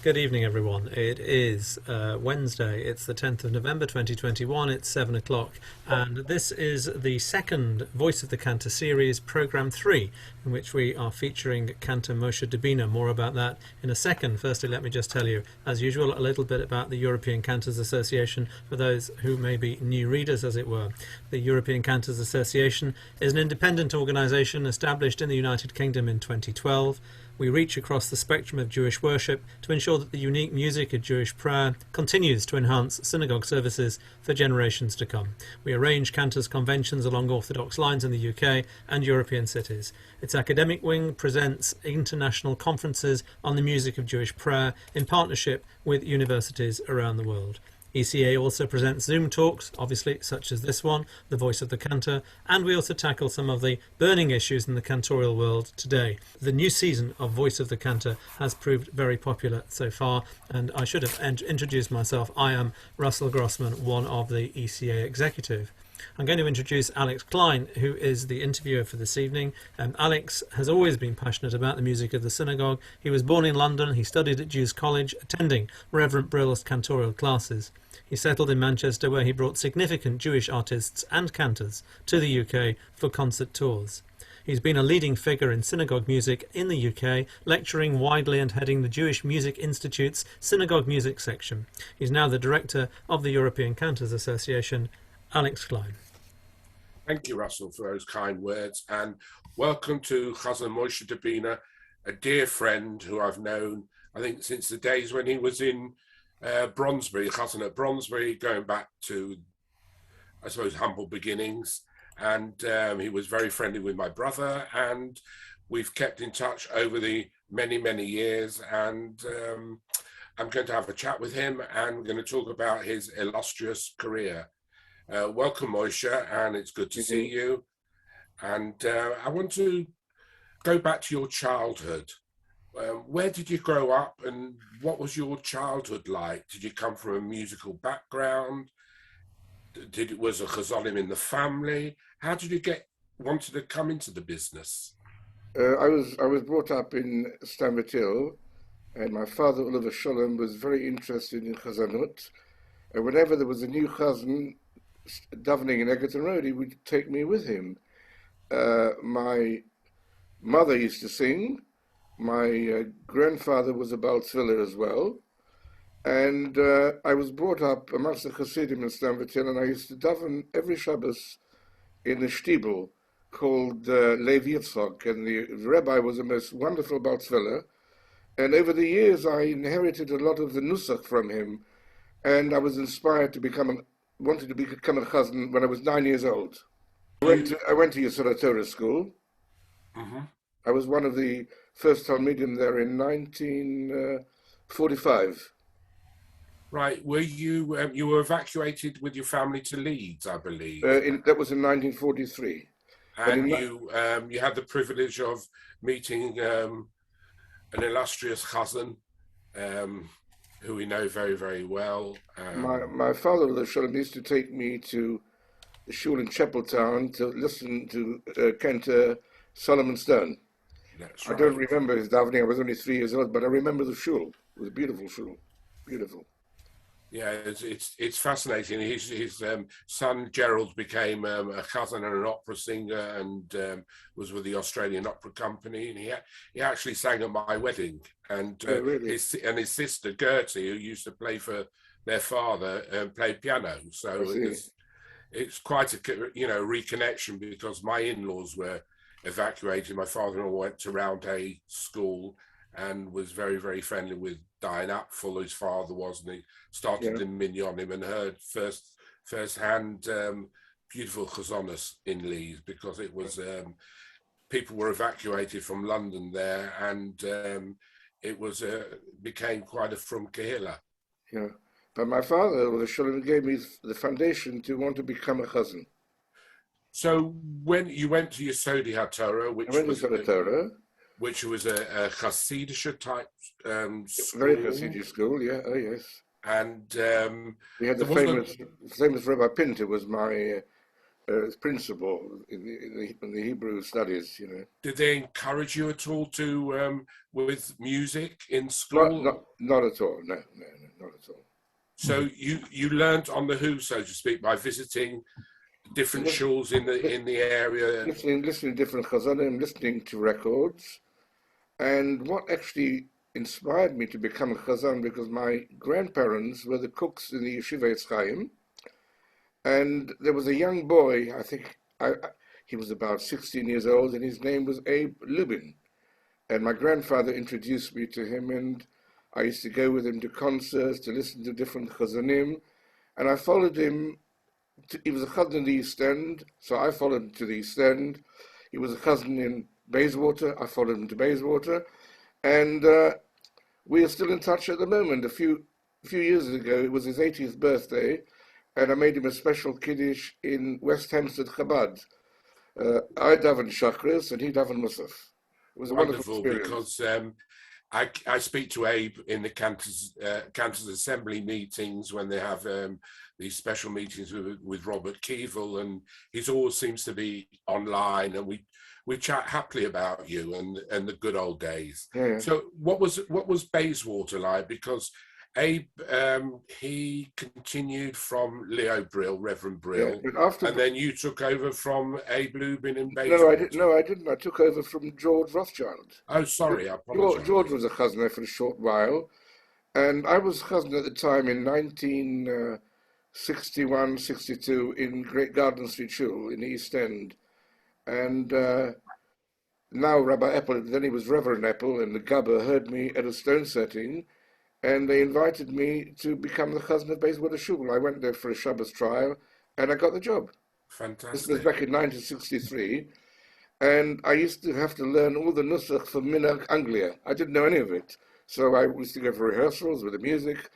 Good evening, everyone. It is Wednesday. It's the 10th of November 2021. It's 7 o'clock, and this is the second Voice of the Cantor series, Programme 3, in which we are featuring Cantor Moshe Dubiner. More about that in a second. Firstly, let me just tell you, as usual, a little bit about the European Cantors Association for those who may be new readers, as it were. The European Cantors Association is an independent organisation established in the United Kingdom in 2012. We reach across the spectrum of Jewish worship to ensure that the unique music of Jewish prayer continues to enhance synagogue services for generations to come. We arrange cantors conventions along Orthodox lines in the UK and European cities. Its academic wing presents international conferences on the music of Jewish prayer in partnership with universities around the world. ECA also presents Zoom talks, obviously, such as this one, The Voice of the Cantor, and we also tackle some of the burning issues in the cantorial world today. The new season of Voice of the Cantor has proved very popular so far, and I should have introduced myself. I am Russell Grossman, one of the ECA executive. I'm going to introduce Alex Klein, who is the interviewer for this evening. Alex has always been passionate about the music of the synagogue. He was born in London. He studied at Jews College, attending Reverend Brill's cantorial classes. He settled in Manchester, where he brought significant Jewish artists and cantors to the UK for concert tours. He's been a leading figure in synagogue music in the UK, lecturing widely and heading the Jewish Music Institute's Synagogue Music section. He's now the director of the European Cantors Association. Alex Klein. Thank you, Russell, for those kind words, and welcome to Chazan Moshe Dubiner, a dear friend who I've known, I think, since the days when he was in Bronsbury, Chazan at Bronsbury, going back to, I suppose, humble beginnings. And he was very friendly with my brother, and we've kept in touch over the many, many years. And I'm going to have a chat with him, and we're going to talk about his illustrious career. Welcome, Moshe, and it's good to see you. And I want to go back to your childhood. Where did you grow up, and what was your childhood like? Did you come from a musical background? Was a Chazanim in the family? How did you wanted to come into the business? I was brought up in Stamford Hill, and my father, Oliver Sholem, was very interested in Chazanut. And whenever there was a new Chazan davening in Egerton Road, he would take me with him. My mother used to sing. My grandfather was a Baal Tzviller as well. And I was brought up amongst the Hasidim in Stamford Hill, and I used to daven every Shabbos in a shtibel called Lev Yitzchok, and the rabbi was the most wonderful Baal Tzviller. And over the years, I inherited a lot of the nusach from him, and I was inspired to wanted to become a chazan when I was 9 years old. I went to Yesod Torah school. Mm-hmm. I was one of the first Talmidim there in 1945. Right. Were you were evacuated with your family to Leeds, I believe? That was in 1943. And you had the privilege of meeting an illustrious chazan, who we know very, very well. My father, the Sholem, used to take me to the shul in Chapeltown to listen to Cantor Solomon Stone. That's right. I don't remember his davening. I was only 3 years old, but I remember the shul. It was a beautiful shul. Beautiful. Yeah, it's fascinating. His son Gerald became a chazan and an opera singer, and was with the Australian Opera Company, and he actually sang at my wedding. And really? his sister Gertie, who used to play for their father, played piano. So it's quite a reconnection, because my in-laws were evacuated. My father-in-law went to Round A School and was very, very friendly with Diane Apfel, whose father was, and he started in Minyonim and heard first-hand beautiful chazonas in Leeds, because it was people were evacuated from London there, and it was became quite a frum kehillah. Yeah. But my father, the Shalom, gave me the foundation to want to become a chazan. So when you went to Yesodi HaTorah, I went to Torah, which was a Hasidic type very school, Hasidic school, yeah, oh yes. and We had the famous Rabbi Pinter was my principal in the Hebrew studies, you know. did they encourage you at all to with music in school? Not at all. No, not at all. So you learnt on the hoof, so to speak, by visiting different shuls in the area, listening to different chazanim, listening to records, and what actually inspired me to become a chazan, because my grandparents were the cooks in the yeshiva Eitz Chaim, and there was a young boy, I think he was about 16 years old, and his name was Abe Lubin. And my grandfather introduced me to him, and I used to go with him to concerts, to listen to different chazanim, and I followed him. He was a chazan in the East End, so I followed him to the East End. He was a chazan in Bayswater, I followed him to Bayswater, and we are still in touch at the moment. A few years ago, it was his 80th birthday, and I made him a special kiddush in West Hampstead Chabad. I davened Shachris, and he davened Musaf. It was a wonderful experience. Because I speak to Abe in the Cantors Assembly meetings when they have these special meetings with Robert Keevil, and he always seems to be online, and we chat happily about you and the good old days. Yeah. So what was Bayswater like? Because Abe, he continued from Leo Brill, Reverend Brill, and then you took over from Abe Lubin in Bayswater. No, I didn't. I took over from George Rothschild. Oh, sorry, I apologize. George was a chazan there for a short while, and I was chazan at the time in 1961, 62 in Great Garden Street Shul in the East End. And now Rabbi Eppel, then he was Reverend Eppel, and the Gabba heard me at a stone setting, and they invited me to become the chazan of Bayswater Shul. I went there for a Shabbos trial, and I got the job. Fantastic. This was back in 1963, and I used to have to learn all the nusach from Minhag Anglia. I didn't know any of it, so I used to go for rehearsals with the music,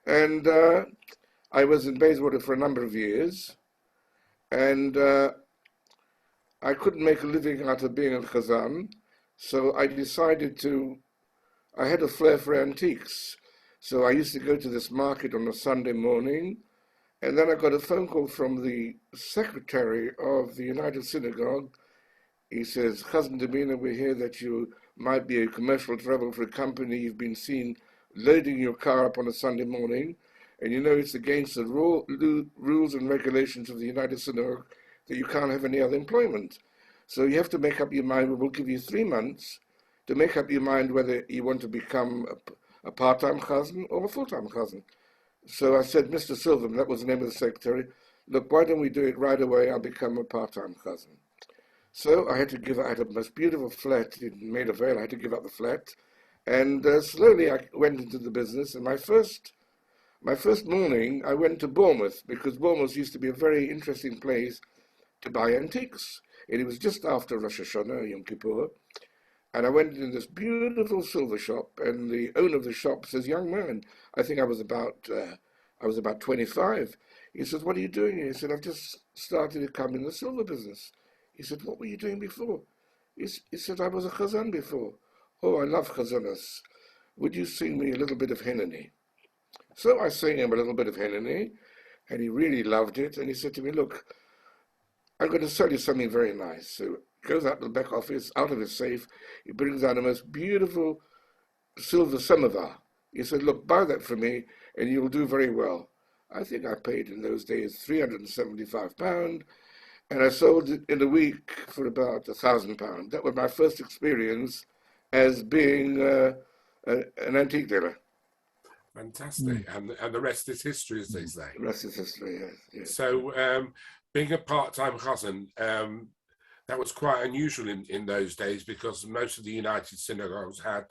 and I was in Bayswater for a number of years, and I couldn't make a living out of being a chazan, so I decided I had a flair for antiques. So I used to go to this market on a Sunday morning, and then I got a phone call from the secretary of the United Synagogue. He says, Chazan Dubiner, we hear that you might be a commercial travel for a company. You've been seen loading your car up on a Sunday morning, and you know it's against the rules and regulations of the United Synagogue that you can't have any other employment. So you have to make up your mind. We will give you 3 months to make up your mind whether you want to become a part-time chazan or a full-time chazan. So I said, Mr. Silverman, that was the name of the secretary, look, why don't we do it right away? I'll become a part-time chazan. So I had to I had a most beautiful flat in Maida Vale. I had to give up the flat. And slowly I went into the business. And my first morning, I went to Bournemouth, because Bournemouth used to be a very interesting place to buy antiques. And it was just after Rosh Hashanah, Yom Kippur. And I went in this beautiful silver shop, and the owner of the shop says, young man, I think I was about 25. He says, what are you doing here? He said, I've just started to come in the silver business. He said, what were you doing before? He said, I was a chazan before. Oh, I love chazanas. Would you sing me a little bit of Hineni? So I sang him a little bit of Hineni, and he really loved it. And he said to me, look, I'm going to sell you something very nice. So he goes out to the back office, out of his safe. He brings out the most beautiful silver samovar. He said, look, buy that for me, and you'll do very well. I think I paid in those days £375, and I sold it in a week for about £1,000. That was my first experience as being an antique dealer. Fantastic. And the rest is history, as they say. The rest is history, yes. So being a part-time chazan, that was quite unusual in those days, because most of the United Synagogues had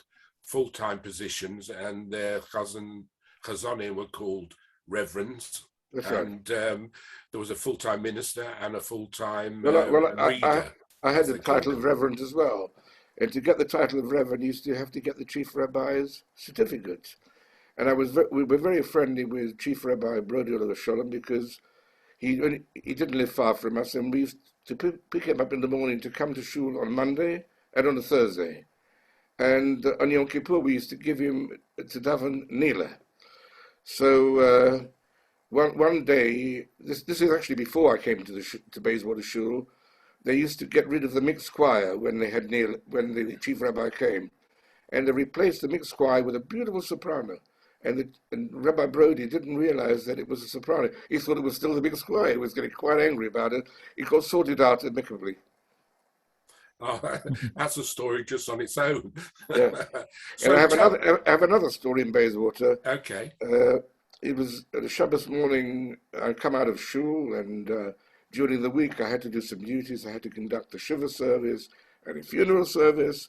full-time positions, and their chazanim were called reverends. That's and right. There was a full-time minister and a full-time reader. I had the title of reverend as well. And to get the title of reverend, you used to have to get the chief rabbi's certificate. And we were very friendly with Chief Rabbi Brody Oliver Sholem because he didn't live far from us, and we used to pick him up in the morning to come to shul on Monday and on a Thursday. And on Yom Kippur, we used to give him to daven Nila. So one day, this is actually before I came to Bayswater Shul, they used to get rid of the mixed choir when the chief rabbi came, and they replaced the mixed choir with a beautiful soprano. And Rabbi Brody didn't realize that it was a soprano. He thought it was still the mixed choir. He was getting quite angry about it. It got sorted out amicably. Oh, that's a story just on its own. Yeah. So and I have another story in Bayswater. Okay. It was the Shabbos morning. I come out of shul, and during the week I had to do some duties. I had to conduct the shiva service and a funeral service.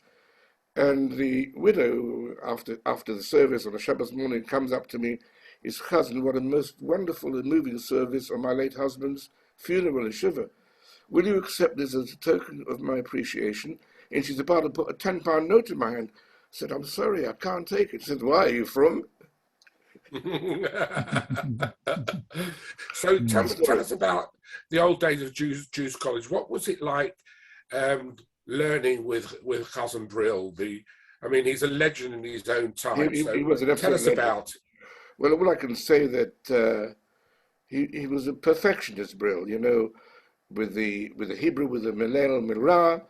And the widow, after the service on a Shabbos morning, comes up to me. His cousin, what a most wonderful and moving service on my late husband's funeral and shiva. Will you accept this as a token of my appreciation? And she's about to put a £10 note in my hand. I said, I'm sorry, I can't take it. She said, why are you from? So tell us about the old days of Jews College. What was it like learning with Chazan Brill? He's a legend in his own time. He was an absolute tell us legend. about. Well, all I can say that he was a perfectionist, Brill, with the Hebrew, with the Milel Milra,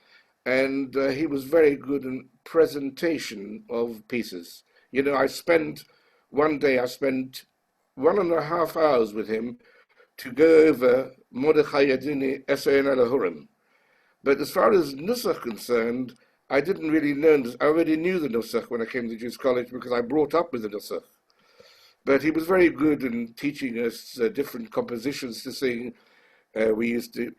and he was very good in presentation of pieces. I spent 1.5 hours with him to go over Mordechai Yadini Esayin Alahurim. But as far as Nusach concerned, I didn't really know. I already knew the Nusach when I came to Jewish College because I brought up with the Nusach. But he was very good in teaching us different compositions to sing. We used to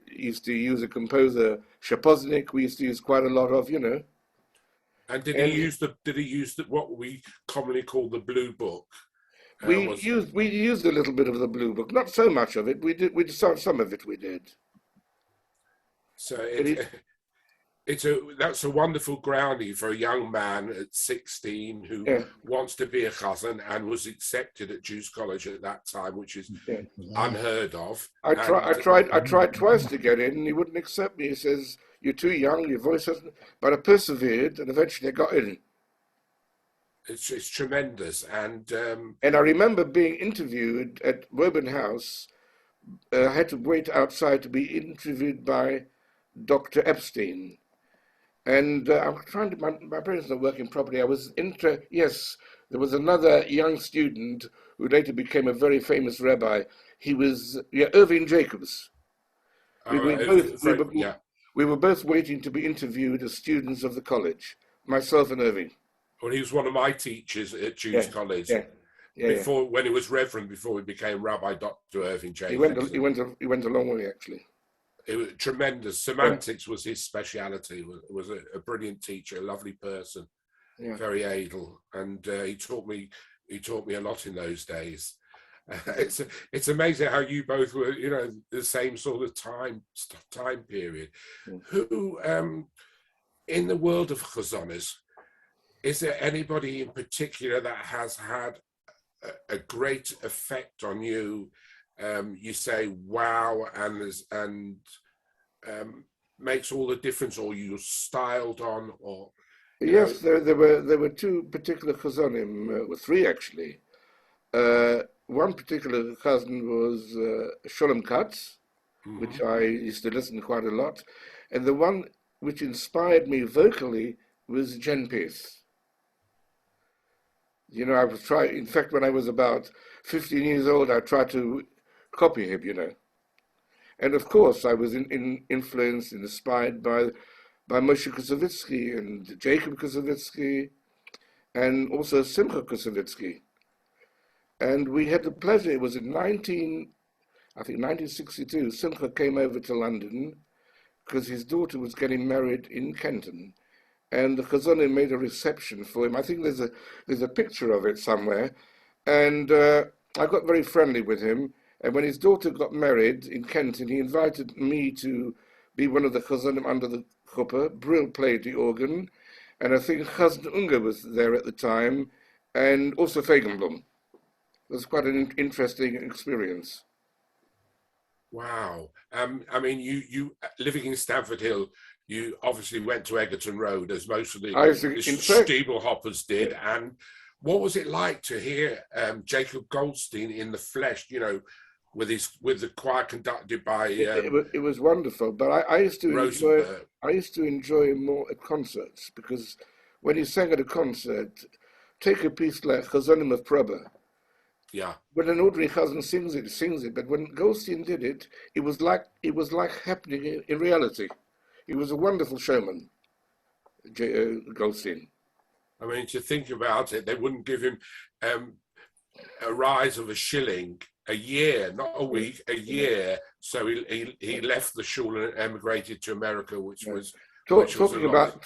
use a composer, Shapoznik. We used to use quite a lot of, And did he use what we commonly call the Blue Book? We used a little bit of the Blue Book, not so much of it. We did some of it. We did. So that's a wonderful grounding for a young man at 16 who wants to be a chazan and was accepted at Jews College at that time, which is unheard of. I tried twice to get in, and he wouldn't accept me. He says, "You're too young. Your voice hasn't." But I persevered, and eventually I got in. It's tremendous, and I remember being interviewed at Woburn House. I had to wait outside to be interviewed by Dr. Epstein. And I'm trying to, my brain's not working properly. Yes, there was another young student who later became a very famous rabbi. He was Irving Jacobs. We were both waiting to be interviewed as students of the college, myself and Irving. Well, he was one of my teachers at Jews College. When he was Reverend, before he became Rabbi Dr. Irving Jacobs. He went a long way, actually. It was tremendous. Semantics was his speciality. Was a brilliant teacher, a lovely person, very able, and he taught me a lot in those days. It's amazing how you both were, the same sort of time period. Who, in the world of chazanis, is there anybody in particular that has had a great effect on you? You say wow, and makes all the difference, or you're styled on, or yes, there were two particular chazanim, three actually. One particular chazan was Sholem Katz, which I used to listen to quite a lot, and the one which inspired me vocally was Jen Pearce. I was trying. In fact, when I was about 15 years old, I tried to copy him, And of course, I was influenced and inspired by Moshe Koussevitzky and Jacob Koussevitzky, and also Simcha Koussevitzky. And we had the pleasure. It was in 1962. Simcha came over to London because his daughter was getting married in Kenton, and the Chazanim made a reception for him. I think there's a picture of it somewhere, and I got very friendly with him. And when his daughter got married in Kenton, he invited me to be one of the Chazanim under the chuppah. Brill played the organ, and I think Chazan Unger was there at the time, and also Feigenblum. It was quite an interesting experience. Wow. I mean, you living in Stamford Hill, you obviously went to Egerton Road, as most of the In fact, steeple hoppers did. yeah. And what was it like to hear Jacob Goldstein in the flesh? You know, with the choir conducted by It was wonderful. But Rosenberg. I used to enjoy him more at concerts, because when he sang at a concert, take a piece like Chazanim of Prabha. Yeah. When an ordinary Chazan sings it, he sings it. But when Goldstein did it, it was like happening in reality. He was a wonderful showman, Goldstein. I mean, to think about it, they wouldn't give him a rise of a shilling a year, not a week, a year. So he left the shul and emigrated to America, which was talking about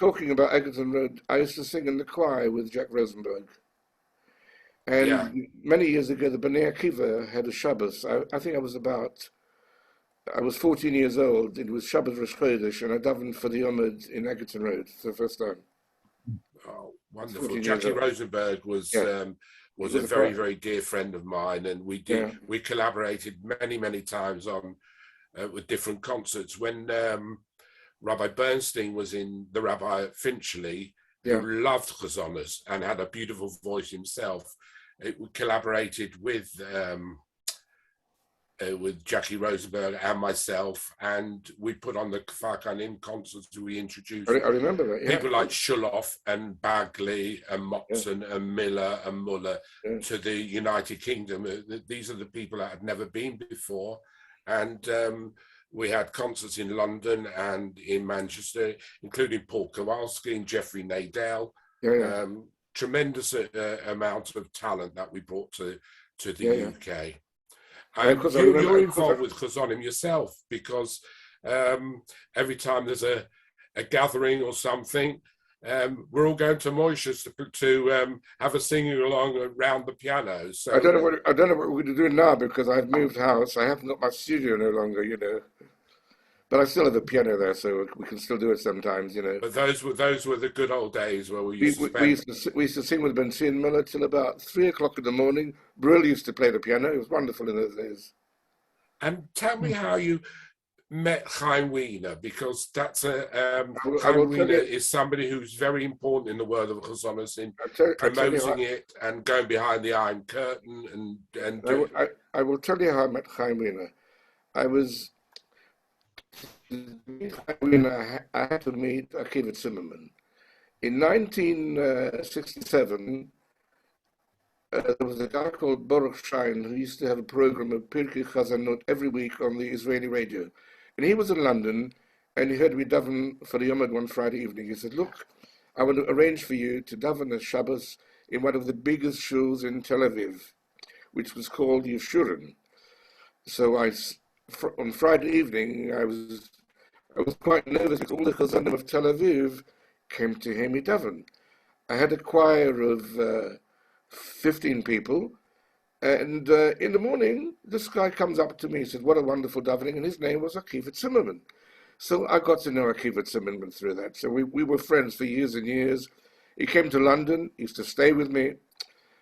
Egerton Road. I used to sing in the choir with Jack Rosenberg. And many years ago, the Bnei Akiva had a Shabbos. I think I was 14 years old. It was Shabbos Rosh Chodesh, and I davened for the Yomad in Egerton Road for the first time. Oh, wonderful! Jackie Rosenberg was a very, very dear friend of mine, and we collaborated many times on with different concerts. When Rabbi Bernstein was in the Rabbi at Finchley, who loved chazonas and had a beautiful voice himself, we collaborated with Jackie Rosenberg and myself, and we put on the Kfar Kanim concerts. We introduced I remember that, people like Shuloff and Bagley and Mopson and Miller and Muller to the United Kingdom. These are the people that had never been before, and we had concerts in London and in Manchester, including Paul Kowalski and Jeffrey Nadell. Tremendous amount of talent that we brought to the UK. You're involved with Chazonim yourself, because every time there's a gathering or something, we're all going to Moshe's to have a singing along around the piano. So I don't know what we're going to do now, because I've moved house. I haven't got my studio no longer, but I still have a piano there, so we can still do it sometimes, But those were the good old days where we used to sing with Ben and Miller till about 3 o'clock in the morning. Brill used to play the piano. It was wonderful in those days. And tell me how you met Chaim Wiener, because that's Chaim Wiener is somebody who's very important in the world of Chazonos, in promoting it and going behind the Iron Curtain. I will tell you how I met Chaim Wiener. I had to meet Akiva Zimmerman. In 1967, there was a guy called Baruch Schein who used to have a program of Pirkei Chazanot every week on the Israeli radio. And he was in London, and he heard me daven for the Yomad one Friday evening. He said, look, I want to arrange for you to daven a Shabbos in one of the biggest shuls in Tel Aviv, which was called Yeshurun. So on Friday evening, I was quite nervous, because all the Chazanim of Tel Aviv came to hear me daven. I had a choir of 15 people, and in the morning, this guy comes up to me and said, what a wonderful davening, and his name was Akiva Zimmerman. So I got to know Akiva Zimmerman through that. So we were friends for years and years. He came to London, he used to stay with me.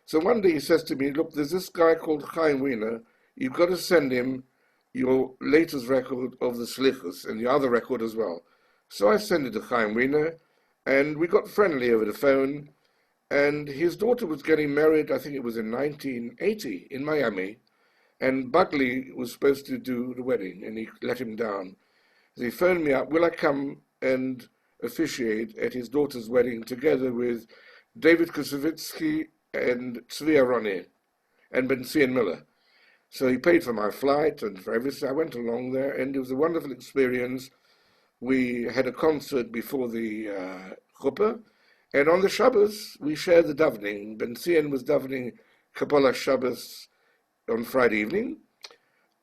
So one day he says to me, look, there's this guy called Chaim Wiener, you've got to send him your latest record of the Slichus and the other record as well. So I sent it to Chaim Wiener, and we got friendly over the phone, and his daughter was getting married, I think it was in 1980 in Miami, and Buckley was supposed to do the wedding, and he let him down. So he phoned me up, will I come and officiate at his daughter's wedding together with David Kusevitsky and Tzvi Aroni and Ben Miller. So he paid for my flight and for everything. I went along there, and it was a wonderful experience. We had a concert before the chuppah, and on the Shabbos, we shared the davening. Ben Zion was davening Kabbalah Shabbos on Friday evening.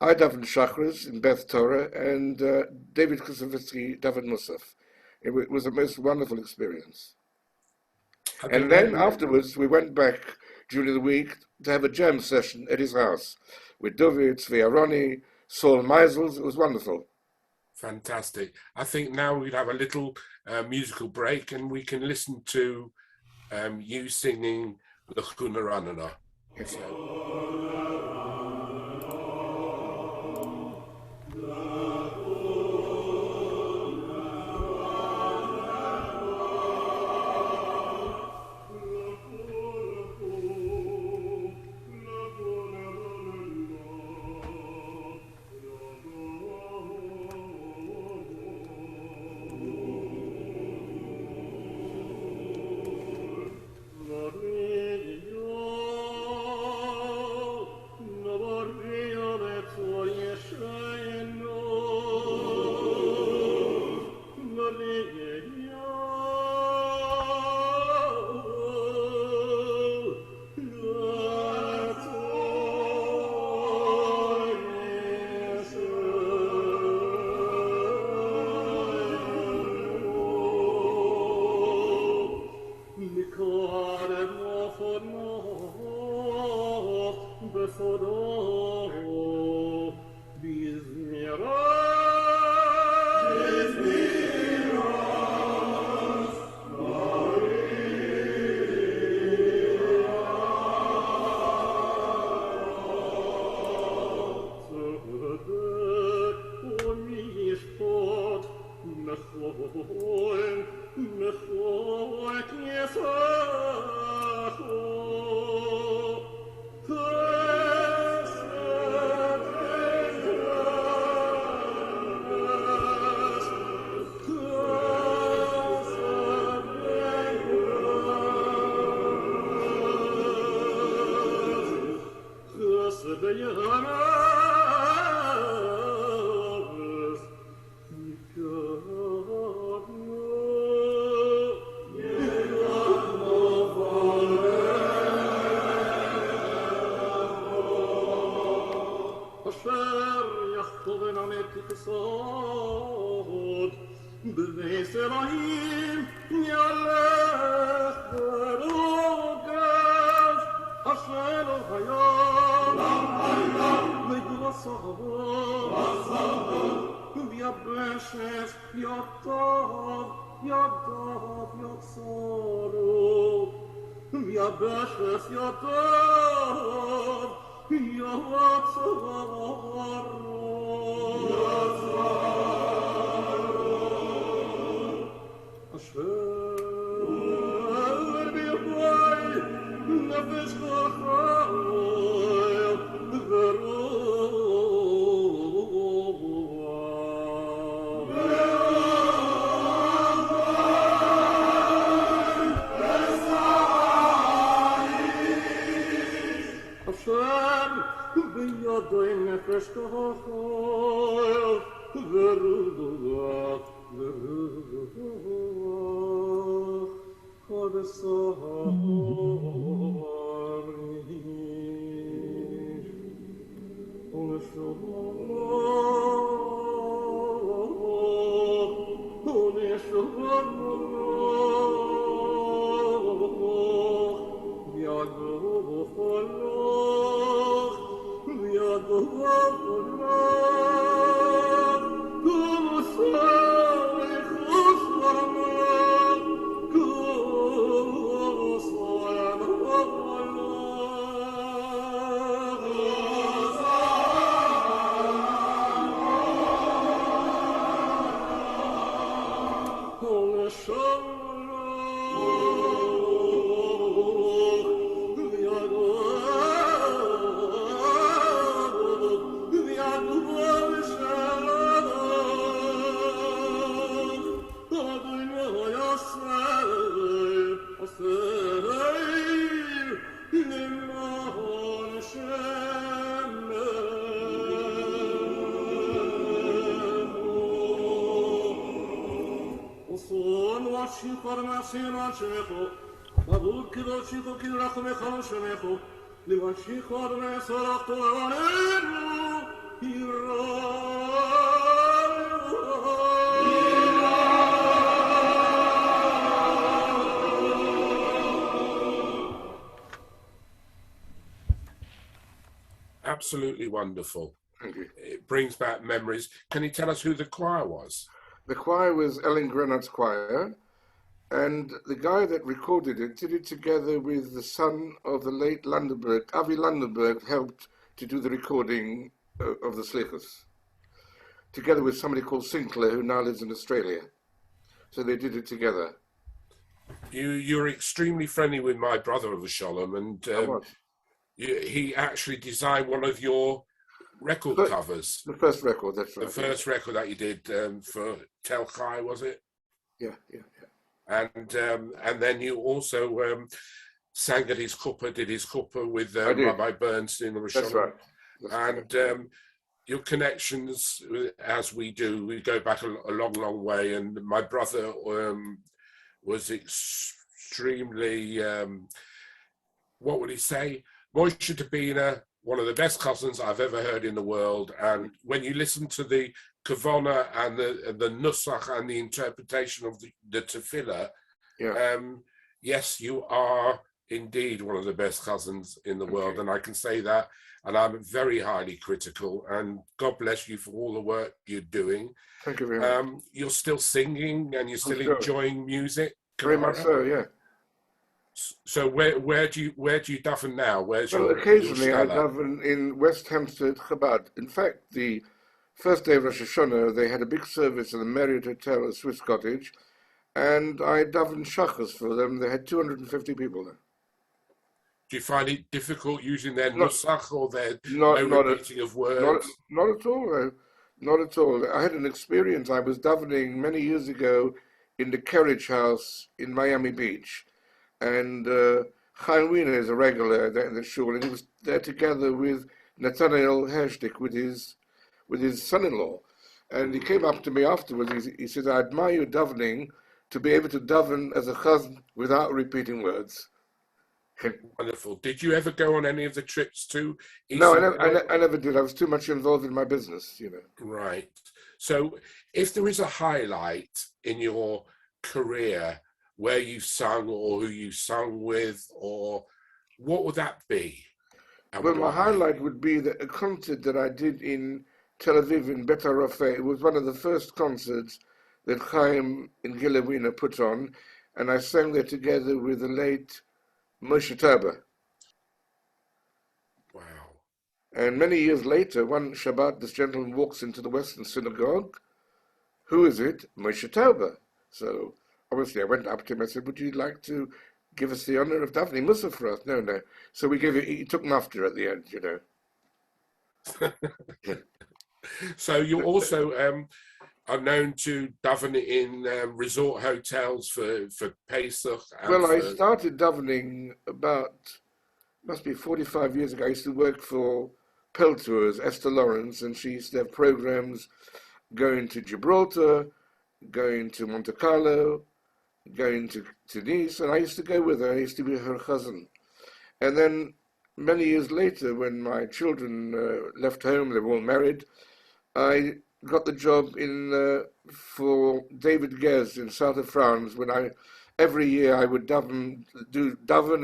I davened Shachris in Beth Torah, and David Kusevitsky davened Musaf. It was a most wonderful experience. And then afterwards, we went back during the week to have a jam session at his house with David, Tzvi Aroni, Saul Meisels. It was wonderful. Fantastic. I think now we'd have a little musical break, and we can listen to you singing the Chuna Ranana. So. Absolutely wonderful. Thank you. It brings back memories. Can you tell us who the choir was? The choir was Ellen Grenard's choir, and the guy that recorded it did it together with the son of the late Landenberg. Avi Landenberg helped to do the recording of the Slichus, together with somebody called Sinclair, who now lives in Australia. So they did it together. You're extremely friendly with my brother of Sholem, and he actually designed one of your record covers. The first record, that's right. The first record that you did for Tel Chai, was it? Yeah. And then you also sang at his chuppah, did his chuppah with Rabbi Bernstein of That's right. Your connections, as we do, we go back a long, long way. And my brother was extremely, what would he say? Moshe Dubiner, one of the best cousins I've ever heard in the world. And when you listen to the Kavona and the Nusach and the interpretation of the Tefillah, yes, you are indeed one of the best Chazans in the world, Okay. and I can say that, and I'm very highly critical, and God bless you for all the work you're doing. Thank you very much. You're still singing and you're I'm still sure. enjoying music, Very much so, yeah. So where do you daven now? Where's Well, your occasionally I stella? daven in West Hampstead, Chabad. In fact, the first day of Rosh Hashanah, they had a big service in the Marriott Hotel, a Swiss cottage, and I davened shachas for them. They had 250 people there. Do you find it difficult using their Not, nusach or their not, no not, repeating of not, words? not at all. Not at all. I had an experience. I was davening many years ago in the carriage house in Miami Beach, and Chaim Wiener is a regular there in the shul, and he was there together with Nathaniel Hershtik, with his son-in-law, and he came up to me afterwards. He said, "I admire your davening to be able to daven as a chazan without repeating words." Wonderful. Did you ever go on any of the trips to No, Eastern Europe? I never did. I was too much involved in my business, you know. Right. So if there is a highlight in your career where you've sung or who you sung with, or what would that be? And Well, my why? highlight would be a concert that I did in Tel Aviv in Bet Arafeh. It was one of the first concerts that Chaim and Gila Wiener put on, and I sang there together with the late Moshe Dubiner. Wow. And many years later, one Shabbat, this gentleman walks into the Western Synagogue. Who is it? Moshe Dubiner. So obviously I went up to him. I said, "Would you like to give us the honor of davening Mussar for us?" No, no. So he took mafter at the end, you know. So you also are known to daven in resort hotels for Pesach. Well, I started davening must be 45 years ago. I used to work for Pell Tours, Esther Lawrence, and she used to have programs going to Gibraltar, going to Monte Carlo, going to Nice, and I used to go with her. I used to be her cousin. And then many years later, when my children left home, they were all married, I got the job for David Guez in south of France. Every year I would daven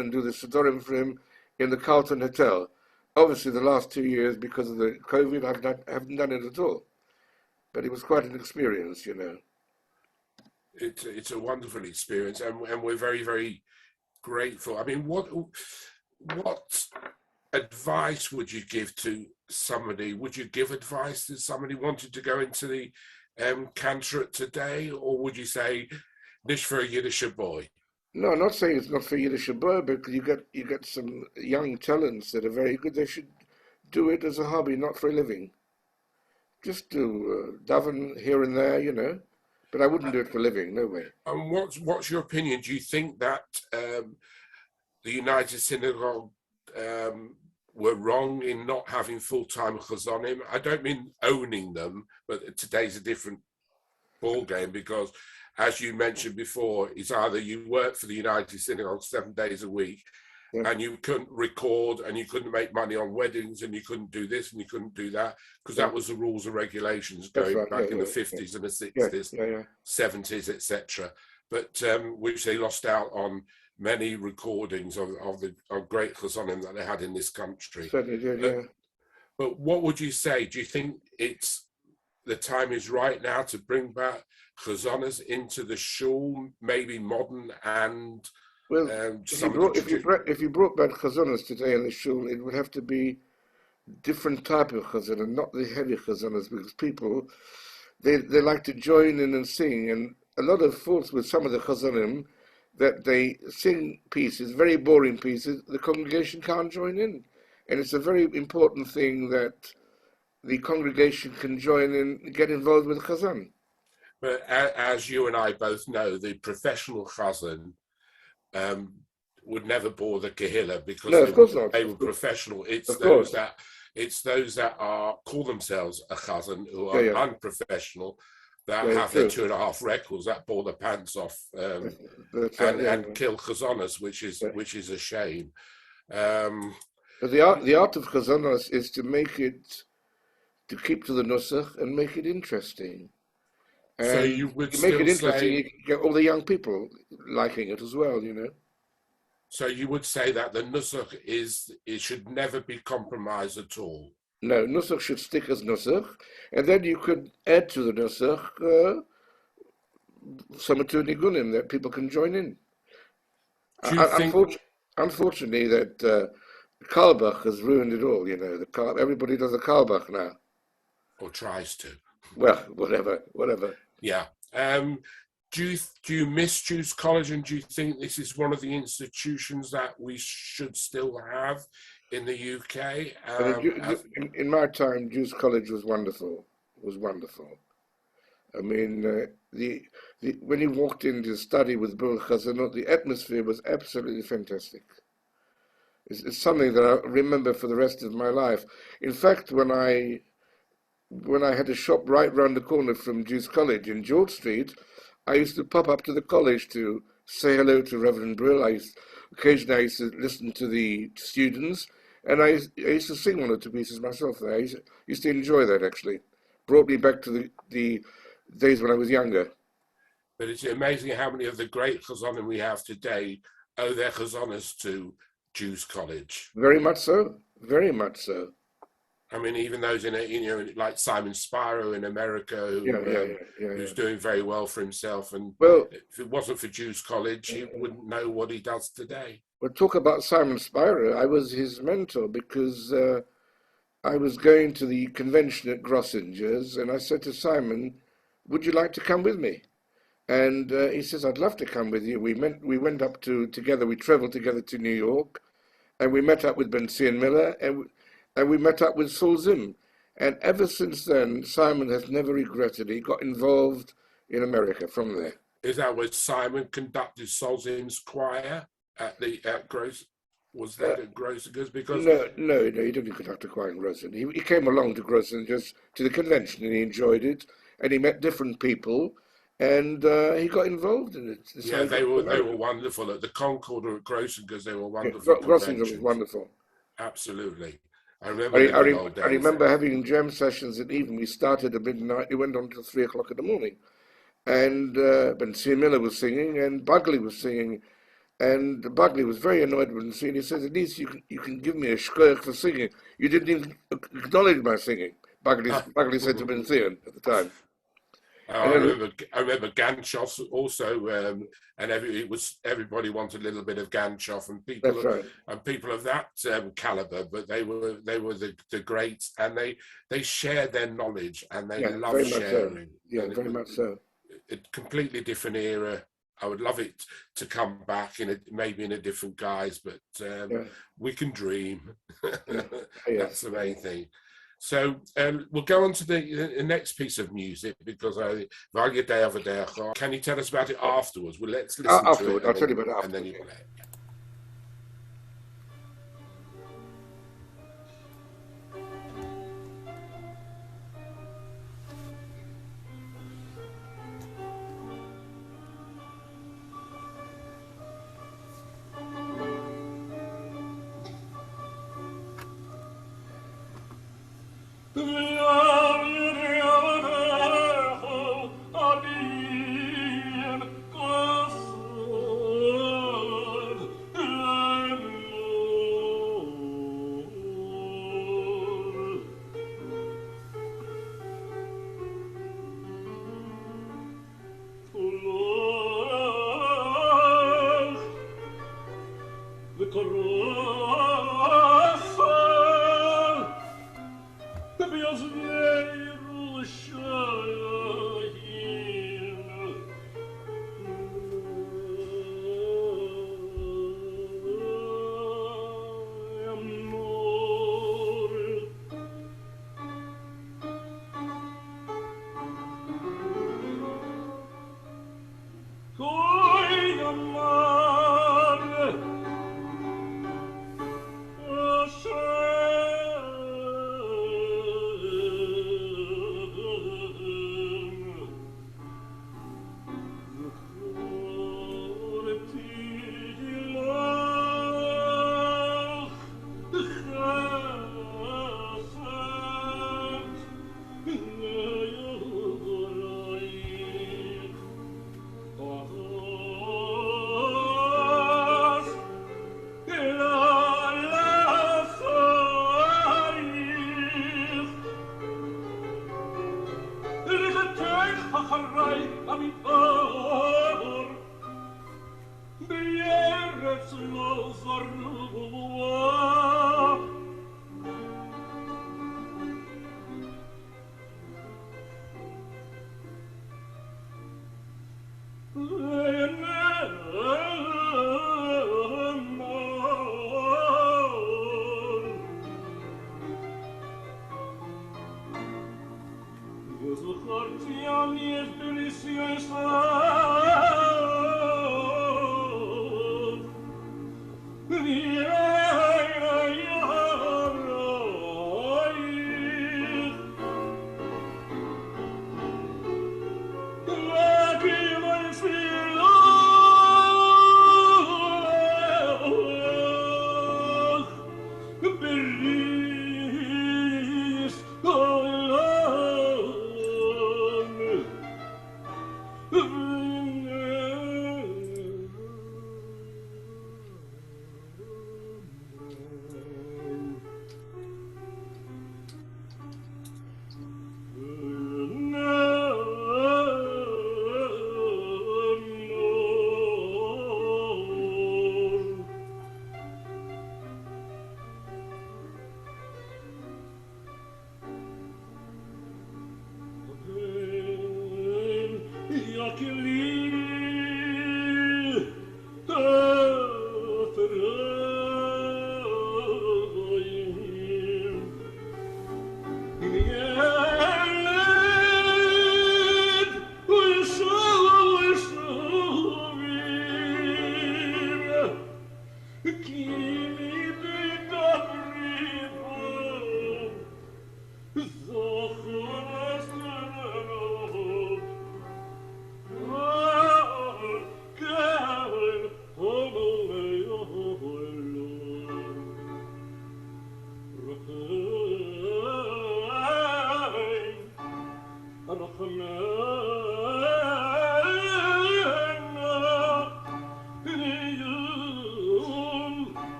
and do the Sidorim for him in the Carlton Hotel. Obviously, the last 2 years, because of the COVID, I haven't done it at all. But it was quite an experience, you know. It's a wonderful experience, and we're very, very grateful. I mean, what advice would you give to somebody? Would you give advice to somebody wanting to go into the cantorate today, or would you say, "Nish for a Yiddish boy"? No, I'm not saying it's not for Yiddish boy, but you get some young talents that are very good. They should do it as a hobby, not for a living. Just do daven here and there, you know. But I wouldn't do it for a living, no way. And what's your opinion? Do you think that the United Synagogue were wrong in not having full-time chazanim? I don't mean owning them, but today's a different ball game, because, as you mentioned before, it's either you work for the United Synagogue 7 days a week, and you couldn't record, and you couldn't make money on weddings, and you couldn't do this, and you couldn't do that, because that was the rules and regulations going back in the 50s and the 60s, 70s, etc. But which they lost out on many recordings of great chazanim that they had in this country. Certainly did, But what would you say? Do you think the time is right now to bring back chazanas into the shul, maybe modern and well, if you brought back chazanas today in the shul, it would have to be different type of chazanah, not the heavy chazanas, because people they like to join in and sing, and a lot of faults with some of the chazanim that they sing pieces, very boring pieces, the congregation can't join in, and it's a very important thing that the congregation can join in, get involved with chazan. But as you and I both know, the professional chazan would never bore the kehillah, because they were professional. It's those that call themselves a chazan who are unprofessional, that have their 2.5 records, that bore the pants off and kill chazanas, which is a shame. But the art of chazanas is to keep to the nusach and make it interesting. And so you would make it interesting, you get all the young people liking it as well, you know. So you would say that the nusach it should never be compromised at all. No, nusach should stick as nusach, and then you could add to the nusach some nigunim that people can join in. Do you think? Unfortunately, that Carlebach has ruined it all. You know, everybody does a Carlebach now. Or tries to. Well, whatever. Yeah. Do you miss Jews College, and do you think this is one of the institutions that we should still have in the UK? In my time, Jews College was wonderful. I mean, when you walked in to study with Bill Chazanot, the atmosphere was absolutely fantastic. It's something that I remember for the rest of my life. In fact, when I had a shop right round the corner from Jews College in George Street, I used to pop up to the college to say hello to Reverend Brill. Occasionally I used to listen to the students, and I used to sing one or two pieces myself there. I used to enjoy that, actually. Brought me back to the days when I was younger. But it's amazing how many of the great chazanim we have today owe their chazanas to Jews College. Very much so. Very much so. I mean, even those like Simon Spiro in America, who's doing very well for himself. And if it wasn't for Jews College, he wouldn't know what he does today. Well, talk about Simon Spiro. I was his mentor because I was going to the convention at Grossinger's, and I said to Simon, "Would you like to come with me?" And he says, "I'd love to come with you." We went up together. We travelled together to New York, and we met up with Ben Zion Miller, and we met up with Saul Zim. And ever since then, Simon has never regretted it. He got involved in America from there. Is that where Simon conducted Saul Zim's choir at Gross? Was that at Grossinger's? Because no, he didn't conduct a choir in Grossinger's. He came along to Grossinger's to the convention, and he enjoyed it, and he met different people, and he got involved in it. Yeah, they were wonderful at the Concord or at Grossinger's. They were wonderful. Yeah, Grossinger's was wonderful. Absolutely. I remember having jam sessions at even. We started at midnight. It went on till 3 o'clock in the morning, and Ben Zion Miller was singing, and Bugley was singing, and Bugley was very annoyed with Ben Zion. He says, "At least you can give me a shkoyach for singing. You didn't even acknowledge my singing." Bugley said to Ben Zion at the time. I remember Ganshoff also, and everybody wanted a little bit of Ganshoff, and people of that caliber. But they were the greats, and they shared their knowledge, and they loved sharing. Very much so. A completely different era. I would love it to come back maybe in a different guise, but we can dream. That's the main thing. So we'll go on to the next piece of music, because can you tell us about it afterwards? Well, let's listen to it. I'll tell you about it afterwards. And then you play it.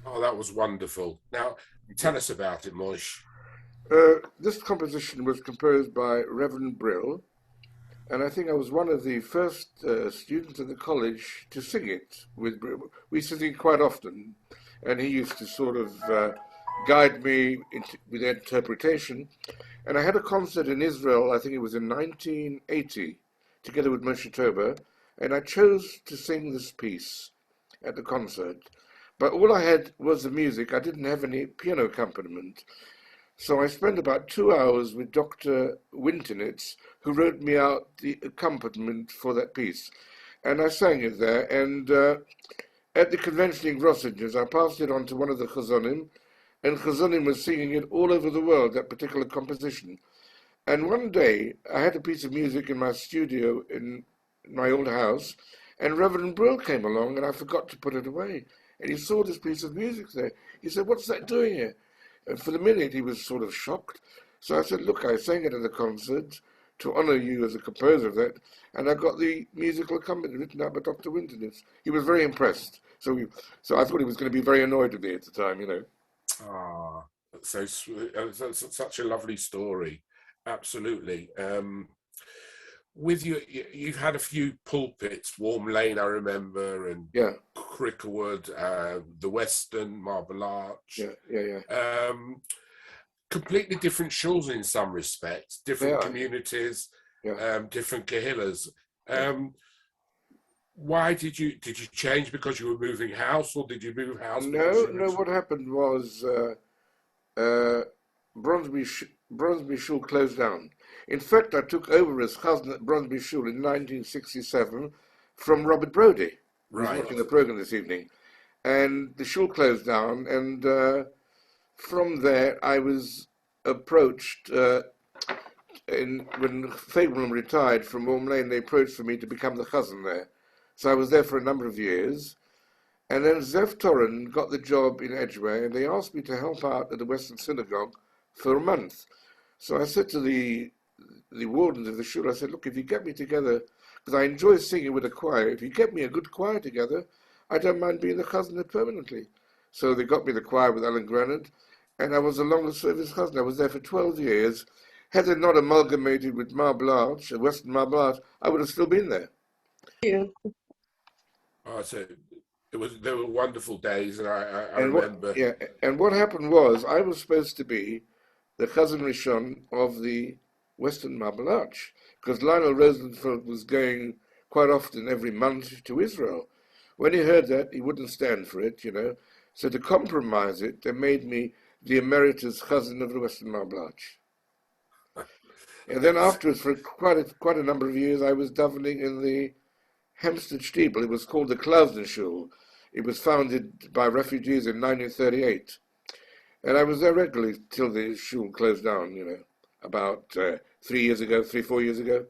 Oh, that was wonderful. Now, tell us about it, Moshe. This composition was composed by Reverend Brill, and I think I was one of the first students at the college to sing it with Brill. We used to sing quite often, and he used to sort of guide me with interpretation. And I had a concert in Israel, I think it was in 1980, together with Moshe Tober, and I chose to sing this piece at the concert. But all I had was the music. I didn't have any piano accompaniment. So I spent about 2 hours with Dr. Wintonitz, who wrote me out the accompaniment for that piece. And I sang it there. And at the convention in Grossinger's, I passed it on to one of the Chazanim, and Chazanim was singing it all over the world, that particular composition. And one day, I had a piece of music in my studio in my old house, and Reverend Brill came along, and I forgot to put it away. And he saw this piece of music there. He said, "What's that doing here?" And for the minute, he was sort of shocked. So I said, "Look, I sang it at the concert to honor you as a composer of that, and I got the musical accompaniment written out by Dr. Wintonitz." He was very impressed. So I thought he was going to be very annoyed with me at the time, you know. Ah, that's so sweet. That's such a lovely story. Absolutely. With you, you've had a few pulpits, Warm Lane, I remember, and Yeah, Cricklewood, the Western, Marble Arch. yeah. Completely different shuls in some respects, different Yeah. communities, Yeah. different kahillas. Why did you change because you were moving house, or did you move house? No. What happened was Bronsby Shul closed down. In fact, I took over as Chazan at Bronsby Shul in 1967 from Robert Brody, who's Right. watching the program this evening. And the shul closed down, and from there I was approached, when Fableman retired from Warm Lane, they approached for me to become the Chazan there. So I was there for a number of years. And then Zev Toren got the job in Edgware, and they asked me to help out at the Western Synagogue for a month. So I said to the the wardens of the shul, I said, look, if you get me together, because I enjoy singing with a choir, if you get me a good choir together, I don't mind being the chazan permanently. So they got me the choir with Alan Granard, and I was a longer service chazan. I was there for 12 years. Had it not amalgamated with Marble Arch, Western Marble Arch, I would have still been there. Yeah. Oh, so there were wonderful days, and I And remember. and what happened was I was supposed to be the Chazan Rishon of the Western Marble Arch, because Lionel Rosenfeld was going quite often every month to Israel. When he heard that, he wouldn't stand for it, you know. So to compromise it, they made me the emeritus Chazan of the Western Marble Arch. And then afterwards, for quite a number of years, I was davening in the Hampstead Stiebel. It was called the Klausner. It was founded by refugees in 1938. And I was there regularly till the shul closed down, you know, about 4 years ago.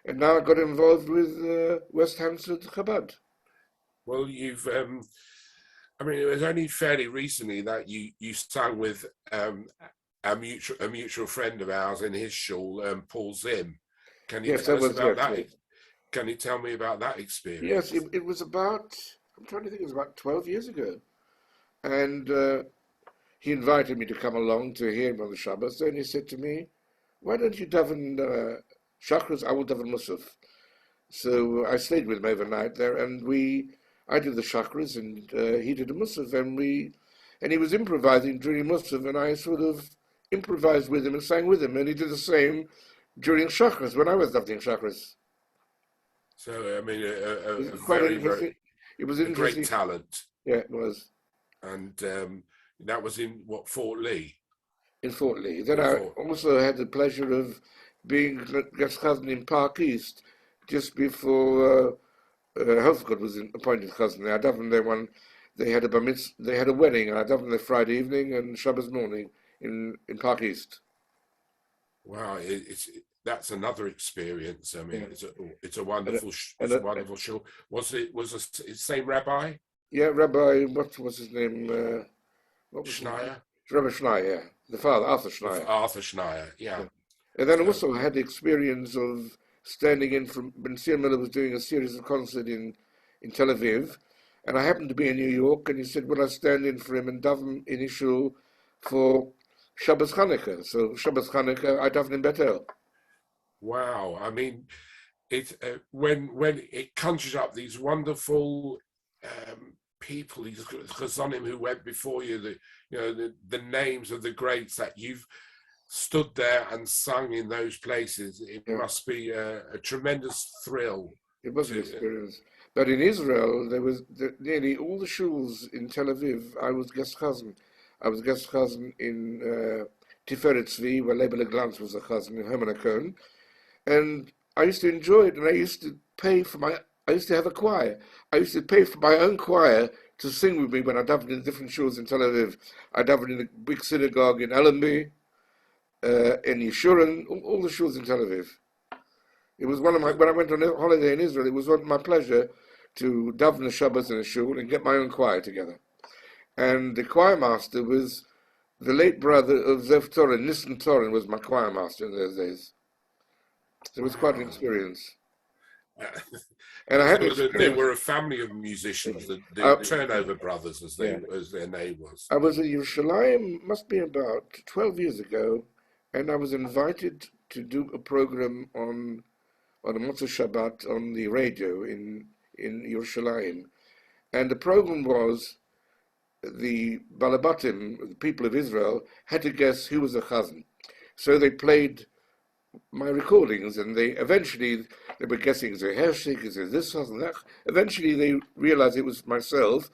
And now I got involved with West Hampstead Chabad. Well, I mean, it was only fairly recently that you sang with a mutual friend of ours in his shul, Paul Zim. Can you tell us about that? Yes. Can you tell me about that experience? Yes, it was about, I'm trying to think, it was about 12 years ago. And he invited me to come along to hear him on the Shabbos. Then he said to me, why don't you daven Shachris? I will daven Musaf. So I stayed with him overnight there, and I did the Shachris, and he did a Musaf, and he was improvising during Musaf, and I sort of improvised with him and sang with him, and he did the same during Shachris, when I was davening Shachris. So, I mean, It was interesting. Great talent. Yeah, it was. And that was in, what, Fort Lee? In Fort Lee. Then I also had the pleasure of being guest chazan in Park East just before Hofgott was appointed chazan. I davened there they had a wedding, and I davened there Friday evening and Shabbos morning in Park East. Wow, that's another experience. I mean, Yeah. it's a wonderful show. Was the same rabbi? Yeah, Rabbi, what was his name? Schneier? Rabbi Schneier, yeah. The father, Arthur Schneier. Arthur Schneier, yeah. And then I also had the experience of standing in from, Ben Sir Miller was doing a series of concerts in Tel Aviv, and I happened to be in New York, and he said, will I stand in for him and daven in Ishul for Shabbos Chanukah? So Shabbos Chanukah, I daven in Bethel. Wow, I mean, when it conjures up these wonderful people, these chazanim who went before you, the names of the greats that you've stood there and sung in those places, it must be a tremendous thrill. It was an experience. But in Israel, there was nearly all the shuls in Tel Aviv. I was guest chazan. I was guest chazan in Tiferet Tzvi, where Lebele Glantz was a chazan in Herman Cohen. And I used to enjoy it, and I used to have a choir. I used to pay for my own choir to sing with me when I davened in different shuls in Tel Aviv. I davened in a big synagogue in Allenby, in Yeshurun, all the shuls in Tel Aviv. It was when I went on a holiday in Israel, it was my pleasure to daven the Shabbos in a shul and get my own choir together. And the choir master was the late brother of Zev Toren. Nissen Toren was my choir master in those days. So it was quite an experience. And I had they were a family of musicians, the Turnover brothers, as their name was. I was in Yerushalayim, must be about 12 years ago, and I was invited to do a program on a Motzei Shabbat on the radio in Yerushalayim. And the program was the Balabatim, the people of Israel, had to guess who was a chazan. So they played my recordings, and they were guessing, is it Hershik, is it this and that. Eventually they realized it was myself,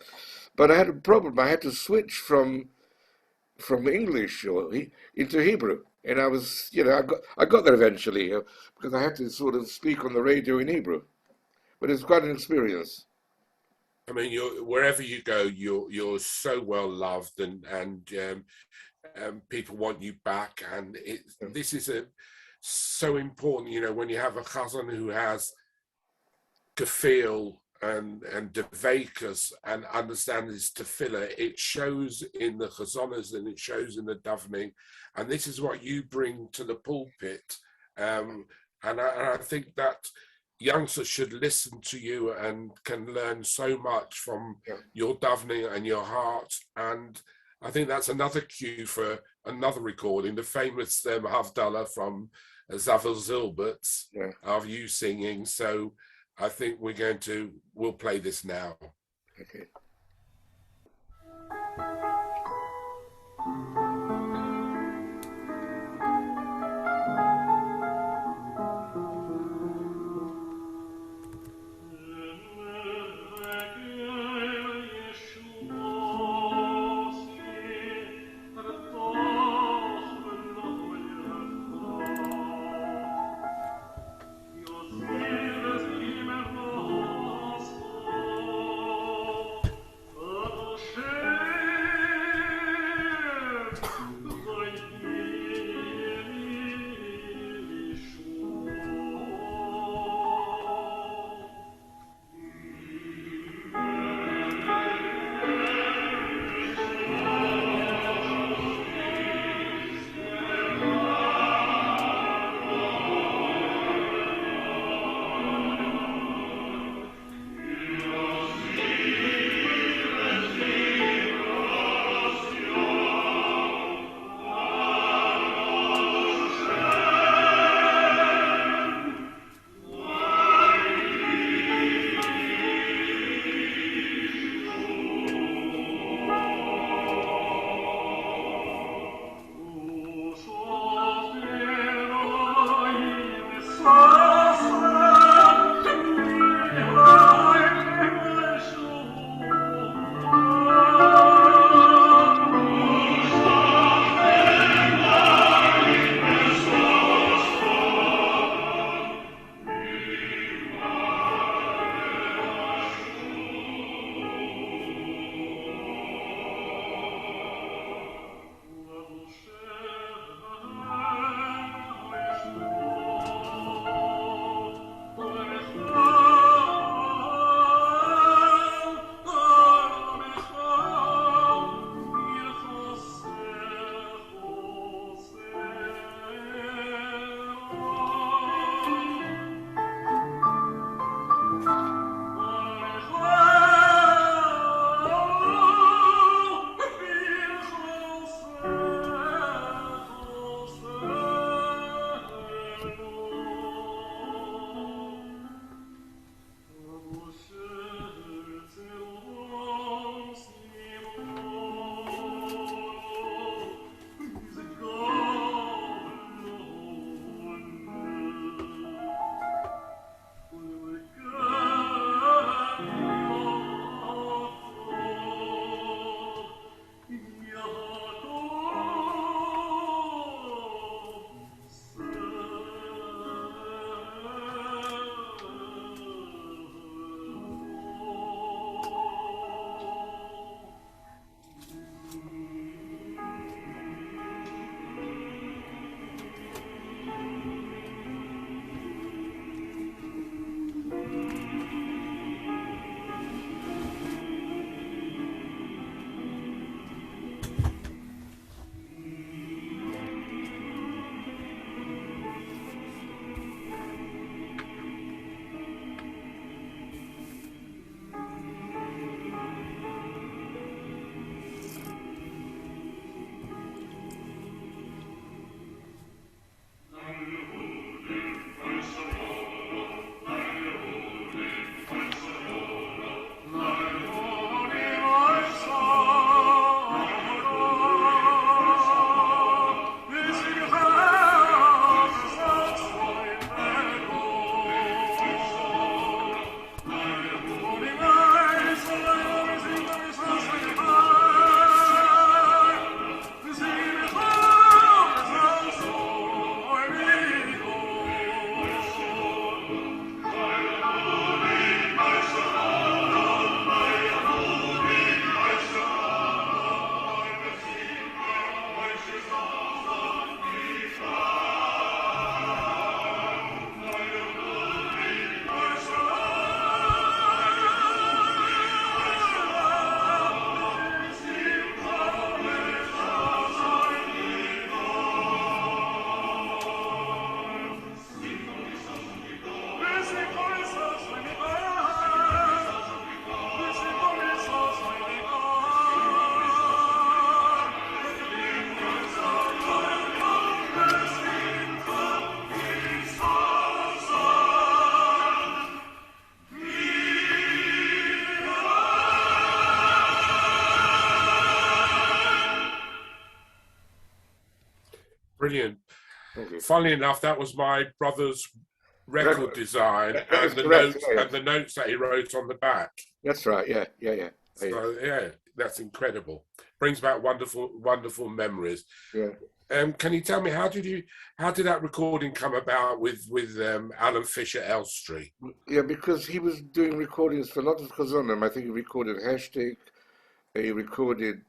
but I had a problem. I had to switch from English into Hebrew, and I was, I got there eventually because I had to sort of speak on the radio in Hebrew, but it's quite an experience. I mean, wherever you go, you're so well loved, and people want you back, and this is so important, when you have a chazan who has gefühl and Devakas and understand this tefillah. It shows in the chazonas and it shows in the davening, and this is what you bring to the pulpit. And I think that youngsters should listen to you and can learn so much from your davening and your heart. And I think that's another cue for another recording, the famous Havdalah from Zavel Zilbert's of you singing. So I think we'll play this now. Okay. Funnily enough, that was my brother's record design and the notes that he wrote on the back. That's right. Yeah. So yeah, that's incredible. Brings back wonderful memories. Yeah. Can you tell me how did that recording come about with Alan Fisher Elstree? Yeah, because he was doing recordings for a lot of Chazanim. I think he recorded Hashtag, he recorded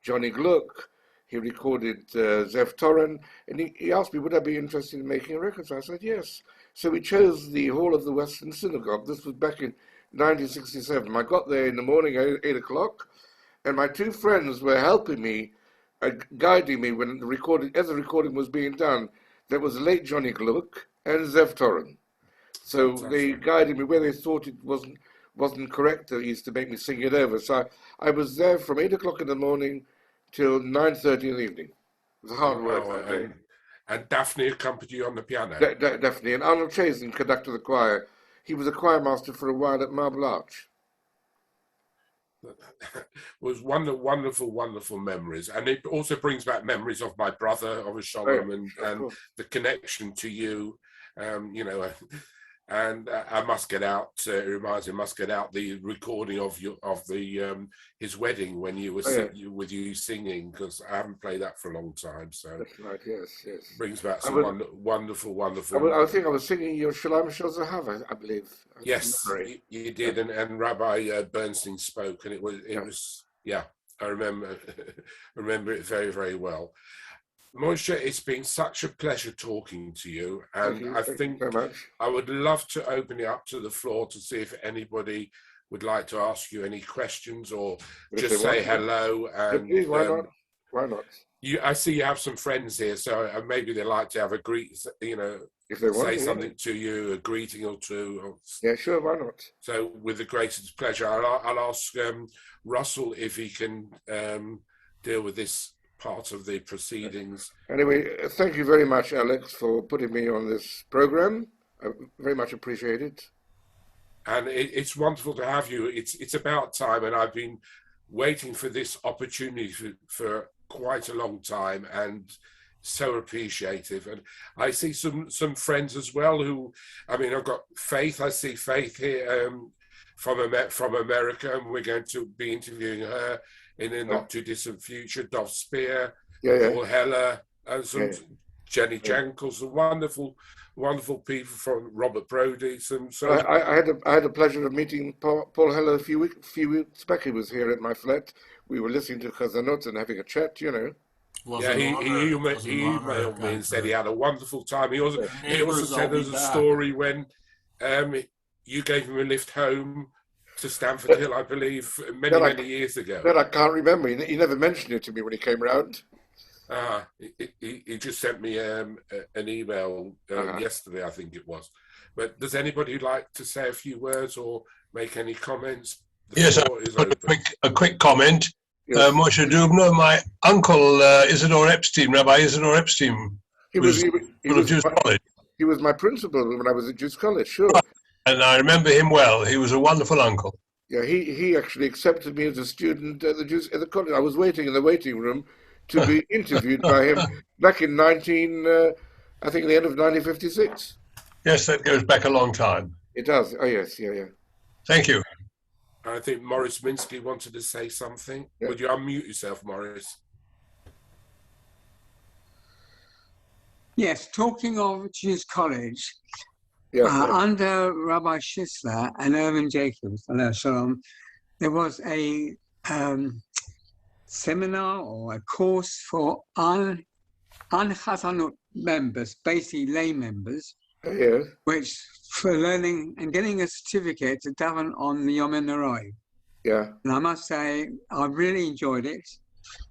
Johnny Gluck, he recorded Zev Torren, and he asked me, would I be interested in making a record? So I said yes. So we chose the Hall of the Western Synagogue. This was back in 1967. I got there in the morning at 8 o'clock, and my two friends were helping me, guiding me when as the recording was being done. There was the late Johnny Gluck and Zev Torren. So they guided me where they thought it wasn't correct. They used to make me sing it over. So I was there from 8 o'clock in the morning till 9:30 in the evening. It was hard work that day. And Daphne accompanied you on the piano? Definitely. And Arnold Chazen conducted the choir. He was a choir master for a while at Marble Arch. It was wonderful memories. And it also brings back memories of my brother, of Shalom, and the connection to you, and I must get out. It reminds me, I must get out the recording of his wedding when you were with you singing, because I haven't played that for a long time. So that's right. Yes. Brings back some wonderful. I think I was singing your Shalom Shel Zahav, I believe. Yes, you did, and Rabbi Bernstein spoke, and it was I remember it very, very well. Moshe, it's been such a pleasure talking to you, and I think I would love to open it up to the floor to see if anybody would like to ask you any questions or just say hello. And please, why not? Why not? I see you have some friends here, so maybe they'd like to have a if they want say something to you, a greeting or two. Yeah, sure, why not? So, with the greatest pleasure, I'll ask Russell if he can deal with this part of the proceedings. Anyway, thank you very much, Alex, for putting me on this program. I very much appreciate it. And it's wonderful to have you. It's about time, and I've been waiting for this opportunity for quite a long time, and so appreciative. And I see some friends as well who, I've got Faith. I see Faith here from America, and we're going to be interviewing her in a not too distant future. Dov Spear, Paul Heller, and some Jenny Jankel, some wonderful people from Robert Brody. I had the pleasure of meeting Paul Heller a few weeks back. He was here at my flat. We were listening to Chazanot and having a chat, He emailed me and said he had a wonderful time. He also said there's a story when you gave him a lift home to Stamford Hill, I believe, many years ago. That I can't remember. He never mentioned it to me when he came round. He just sent me an email yesterday, I think it was. But does anybody like to say a few words or make any comments? Yes, a quick comment. Yes. Moshe Dubiner, my uncle Isidore Epstein, Rabbi Isidore Epstein, he was Jewish College. He was my principal when I was at Jewish College, sure. And I remember him well. He was a wonderful uncle. Yeah, he actually accepted me as a student at the college. I was waiting in the waiting room to be interviewed by him back in I think the end of 1956. Yes, that goes back a long time. It does. Oh, yes, yeah. Thank you. I think Morris Minsky wanted to say something. Yeah. Would you unmute yourself, Morris? Yes, talking of Jews College, under Rabbi Schisler and Irvin Jacobs, there was a seminar or a course for un-Chazanut members, basically lay members, which for learning and getting a certificate to daven on the Yom HaNoroi. Yeah. And I must say, I really enjoyed it.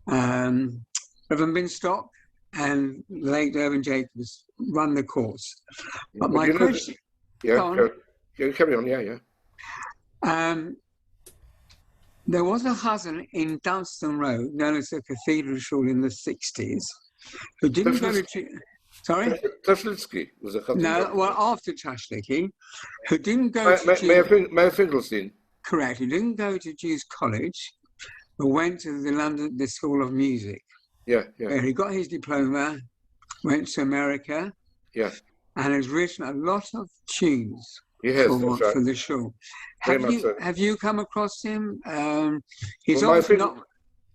Reverend Binstock and late Irvin Jacobs run the course. But my question... Carry on, there was a Chazan in Dunstan Road, known as the Cathedral Shul in the 60s, who didn't go to... Sorry? Tashlitsky was a Chazan. No, well, after Tashlitsky, who didn't go to... Mayor Finkelstein. Correct. He didn't go to Jews College, but went to the School of Music. Yeah. Where he got his diploma went to America. Yeah. And has written a lot of tunes for the show. Have you come across him? He's obviously not.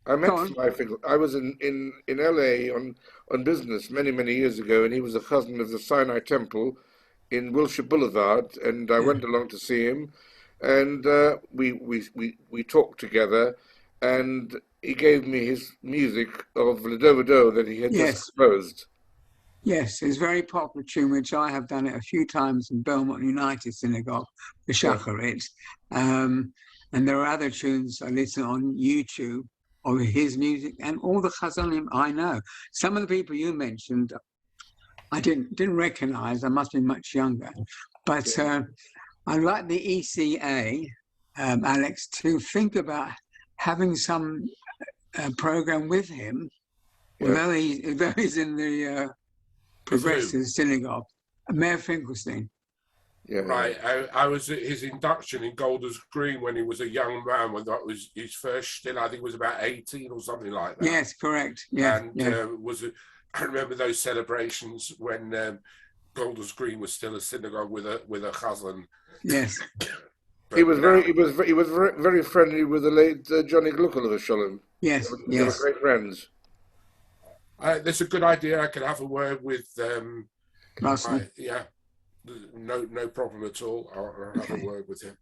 I met Smifickle. I was in LA on business many years ago, and he was a cousin of the Sinai Temple in Wilshire Boulevard, and I went along to see him, and we talked together, and he gave me his music of Ledovodo that he had just composed. Yes, it's a very popular tune, which I have done it a few times in Belmont United Synagogue, the Shacharit. And there are other tunes I listen on YouTube of his music and all the Chazanim I know. Some of the people you mentioned, I didn't recognize. I must be much younger. But I like the ECA, Alex, to think about having some program with him, although he's in the Progressive Synagogue, Mayor Finkelstein. Yeah. Right. I was at his induction in Golders Green when he was a young man, when that was his first stint. I think it was about 18 or something like that. Yes, correct. Yeah. And I remember those celebrations when Golders Green was still a synagogue with a Chazan. Yes. He was very friendly with the late Johnny Gluckle of Sholem. Yes. They were great friends. That's a good idea. I could have a word with Russell. No problem at all. I'll have a word with him.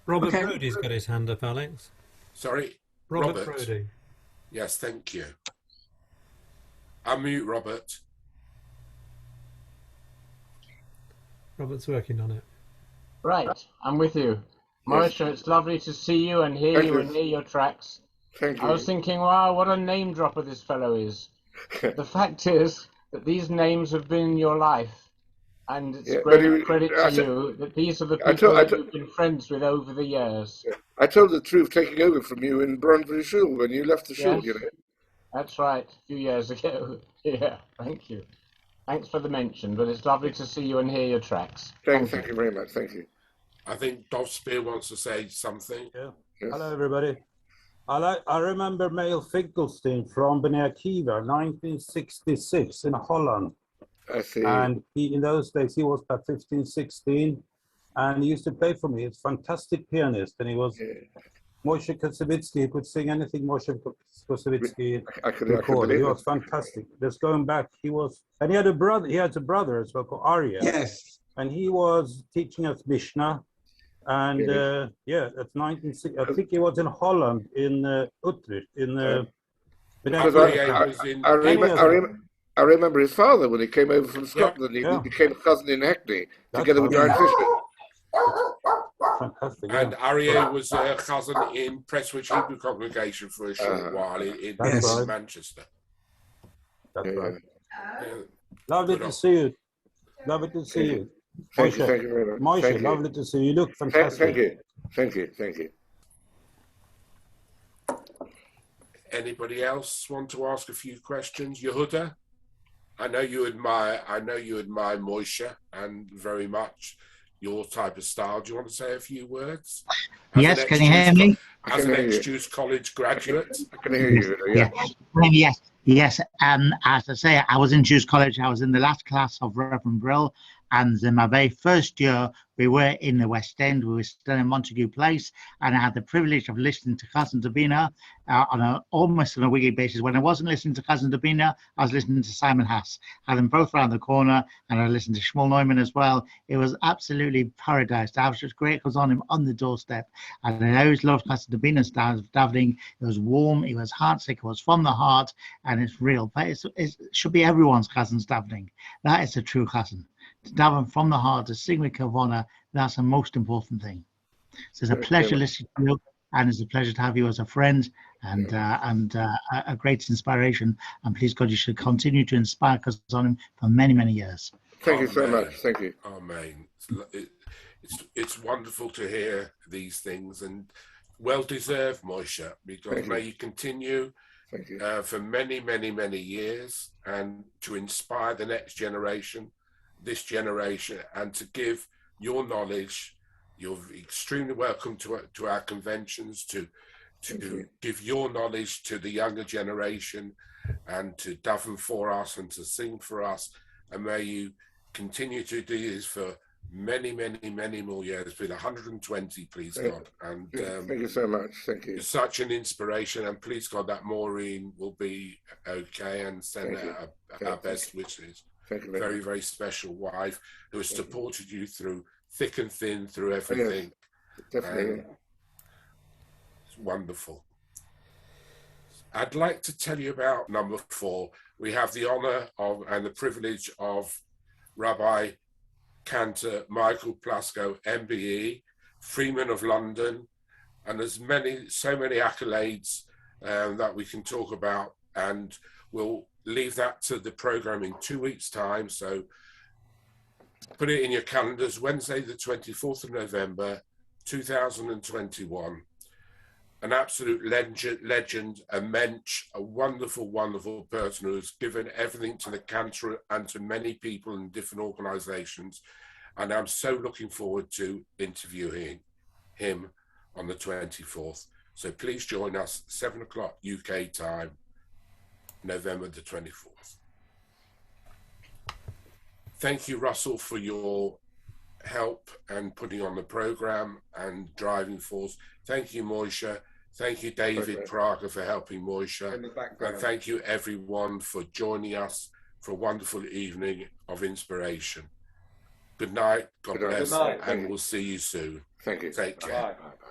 Robert Brody's got his hand up, Alex. Sorry? Robert Brody. Yes, thank you. Unmute Robert. Robert's working on it. Right, I'm with you. Moshe, it's lovely to see you and hear you and hear your tracks. Thank you. I was thinking, wow, what a name dropper this fellow is. The fact is that these names have been in your life, and it's a great credit to you that these are the people that you've been friends with over the years. I told the truth taking over from you in Bronford Shul when you left the shul, you know. That's right, a few years ago. Yeah, thank you. Thanks for the mention, but it's lovely to see you and hear your tracks. Thank you very much, thank you. I think Dov Spear wants to say something. Yeah. Yes. Hello, everybody. I remember Mael Finkelstein from Bnei Akiva, 1966 in Holland. I see. And in those days, he was about 15, 16, and he used to play for me. He's a fantastic pianist, and he was Moshe Kasevitsky. He could sing anything Moshe Kasevitsky recorded. He was fantastic. Just going back, he had a brother. He had a brother as well called Arya. Yes. And he was teaching us Mishnah. And that's 1960. I think he was in Holland, in Utrecht, I remember his father when he came over from Scotland. He became a cousin in Hackney together with Brian Fisher. Fantastic. And Aryeh was a cousin in Prestwich Hebrew congregation for a short while in Manchester. That's right. Lovely to see you. Lovely to see you. Thank you very much. Moshe, lovely to see you. You look fantastic. Thank you. Anybody else want to ask a few questions? Yehuda, I know you admire Moshe and very much your type of style. Do you want to say a few words? Yes, can you hear me? As an ex-Jews college graduate. I can hear you. Yes. As I say, I was in Jews college. I was in the last class of Reverend Brill. And in my very first year, we were in the West End. We were still in Montague Place. And I had the privilege of listening to Chazan Dubiner almost on a weekly basis. When I wasn't listening to Chazan Dubiner, I was listening to Simon Hass. I had them both around the corner. And I listened to Shmuel Neumann as well. It was absolutely paradise. I was just great. I was on the doorstep. And I always loved Chazan Dubiner's davening. It was warm. It was heartsick. It was from the heart. And it's real. But it should be everyone's Chazan's davening. That is a true Chazan. To daven from the heart, to sing with kavana, that's the most important thing. So it's a pleasure listening to you, and it's a pleasure to have you as a friend and a great inspiration. And please God, you should continue to inspire us on him for many, many years. Thank you so much. Thank you. Amen. It's wonderful to hear these things, and well deserved, Moshe, because may you continue for many, many, many years, and to inspire the next generation, this generation, and to give your knowledge. You're extremely welcome to our conventions to give your knowledge to the younger generation, and to daven for us and to sing for us. And may you continue to do this for many, many, many more years. It's been 120, please God. And thank you so much. Thank you. You're such an inspiration, and please God that Maureen will be okay, and send her our best wishes. Thank you very, very special wife who has supported you through thick and thin, through everything. Yes, definitely. It's wonderful. I'd like to tell you about number 4. We have the honor of and the privilege of Rabbi Cantor Michael Plasko, MBE, Freeman of London, and there's so many accolades that we can talk about, and we'll leave that to the program in 2 weeks' time. So put it in your calendars, Wednesday, the 24th of November, 2021. An absolute legend, a mensch, a wonderful, wonderful person who's given everything to the Cantor and to many people in different organizations. And I'm so looking forward to interviewing him on the 24th. So please join us, 7 o'clock UK time, November the 24th. Thank you, Russell, for your help and putting on the program and driving force. Thank you, Moshe. Thank you, David Prager, for helping Moshe. And thank you, everyone, for joining us for a wonderful evening of inspiration. Good night, God bless, and we'll see you soon. Thank you. Take care. Bye. Bye.